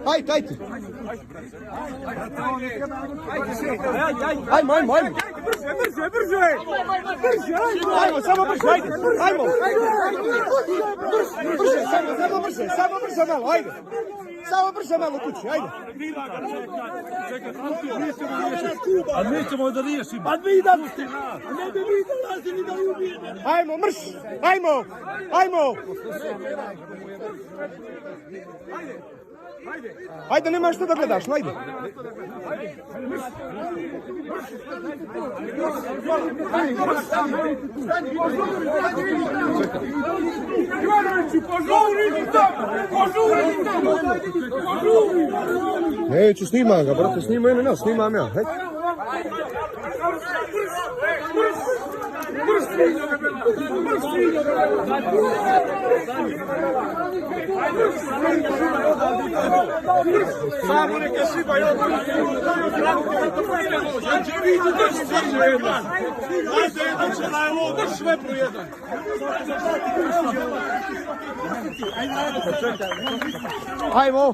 Ajde. Ajmo. Brže. Ajmo, samo brže, ajde. Ajmo. Brže, samo brže malo, ajde. Samo brže malo kući, ajde. A mi ćemo da riješimo. A vi da ste, ne bi vi dolazili da ubijete. Ajmo, mrš, ajmo. Ajde, nema što da gledaš, ajde. Neću, snimam ga, brate, snimam nas, snimam ja. Samo neka šiba još. Ajde, jedan će na ovo, baš šlepru jedan. Ajmo.